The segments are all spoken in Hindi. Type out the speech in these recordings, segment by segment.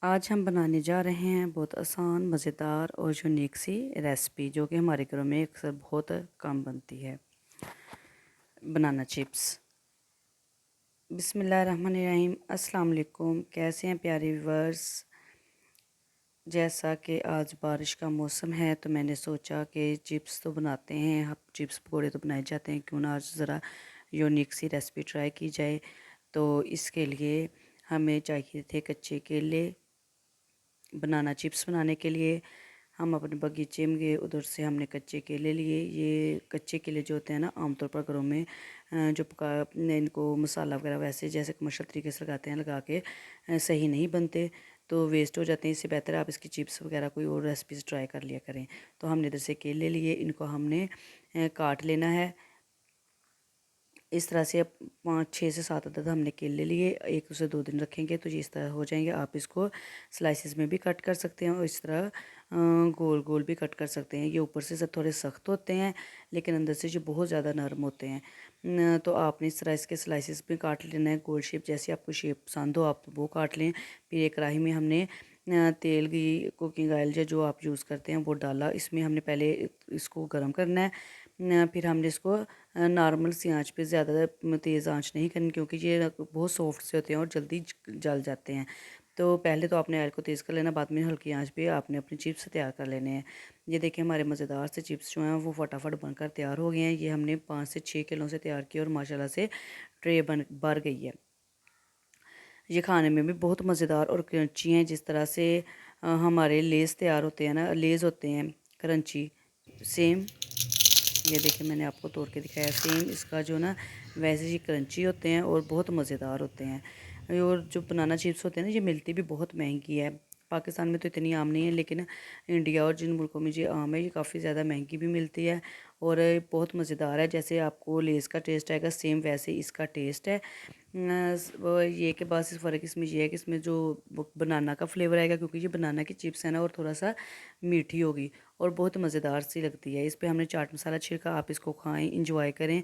आज हम बनाने जा रहे हैं बहुत आसान, मज़ेदार और यूनिक सी रेसिपी जो कि हमारे घरों में अक्सर बहुत कम बनती है। Banana chips. बिस्मिल्लाहिर्रहमानिर्रहीम। अस्सलाम वालेकुम। कैसे हैं प्यारे व्यूअर्स। जैसा कि आज बारिश का मौसम है तो मैंने सोचा कि चिप्स तो बनाते हैं, हम चिप्स पकौड़े तो बनाए जाते हैं, क्यों ना आज ज़रा यूनिक सी रेसिपी ट्राई की जाए। तो इसके लिए हमें चाहिए थे कच्चे केले। बनाना चिप्स बनाने के लिए हम अपने बगीचे में गए, उधर से हमने कच्चे केले लिए। ये कच्चे केले जो होते हैं ना, आमतौर पर घरों में जो पका इनको मसाला वगैरह वैसे जैसे कमर्शियल तरीके से लगाते हैं, लगा के सही नहीं बनते, तो वेस्ट हो जाते हैं। इससे बेहतर है आप इसकी चिप्स वगैरह कोई और रेसिपीज़ ट्राई कर लिया करें। तो हमने इधर से केले लिए, इनको हमने काट लेना है। इस तरह से अब 5 6 से 7 अदद हमने केले लिए, 1 से 2 दिन रखेंगे तो ये इस तरह हो जाएंगे। आप इसको स्लाइसिस में भी कट कर सकते हैं और इस तरह गोल गोल भी कट कर सकते हैं। ये ऊपर से सब थोड़े सख्त होते हैं लेकिन अंदर से जो बहुत ज़्यादा नरम होते हैं। तो आपने इस तरह इसके स्लाइसिस में काट लेना है, गोल शेप जैसी आपको शेप पसंद हो आप वो काट लें। फिर एक कढ़ाई में हमने तेल, घी, कुकिंग ऑयल जो आप यूज़ करते हैं वो डाला। इसमें हमने पहले इसको गर्म करना है। फिर हमने इसको नॉर्मल सी आंच पे, ज़्यादा तेज़ आंच नहीं करनी क्योंकि ये बहुत सॉफ्ट से होते हैं और जल्दी जल जाते हैं। तो पहले तो आपने ऑयल को तेज़ कर लेना, बाद में हल्की आंच पे आपने अपने चिप्स तैयार कर लेने हैं। ये देखिए हमारे मज़ेदार से चिप्स जो हैं वो फटाफट बनकर तैयार हो गए हैं। ये हमने 5 से 6 किलो से तैयार किया और माशाल्लाह से ट्रे बन भर गई है। ये खाने में भी बहुत मज़ेदार और क्रंची हैं। जिस तरह से हमारे लेज़ तैयार होते हैं ना, लेज़ होते हैं क्रंची, सेम ये देखिए मैंने आपको तोड़ के दिखाया, सेम इसका जो ना वैसे ही क्रंची होते हैं और बहुत मज़ेदार होते हैं। और जो बनाना चिप्स होते हैं ना, ये मिलती भी बहुत महंगी है। पाकिस्तान में तो इतनी आम नहीं है, लेकिन इंडिया और जिन मुल्कों में ये आम है, ये काफ़ी ज़्यादा महंगी भी मिलती है और बहुत मज़ेदार है। जैसे आपको लेज़ का टेस्ट आएगा, सेम वैसे इसका टेस्ट है। वो ये कि बस इस फ़र्क इसमें ये है कि इसमें जो बनाना का फ्लेवर आएगा, क्योंकि ये बनाना की चिप्स है ना, और थोड़ा सा मीठी होगी और बहुत मज़ेदार सी लगती है। इस पे हमने चाट मसाला छिड़का। आप इसको खाएं, इंजॉय करें।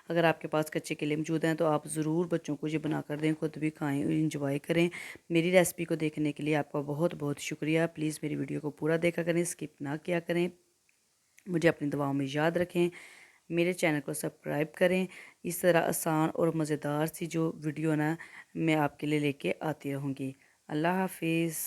अगर आपके पास कच्चे केले मौजूद हैं तो आप ज़रूर बच्चों को ये बना कर दें, खुद भी खाएं और इंजॉय करें। मेरी रेसिपी को देखने के लिए आपका बहुत बहुत शुक्रिया। प्लीज़ मेरी वीडियो को पूरा देखा करें, स्किप ना किया करें। मुझे अपनी दुआओं में याद रखें। मेरे चैनल को सब्सक्राइब करें। इस तरह आसान और मज़ेदार सी जो वीडियो ना मैं आपके लिए लेके आती रहूँगी। अल्लाह हाफिज़।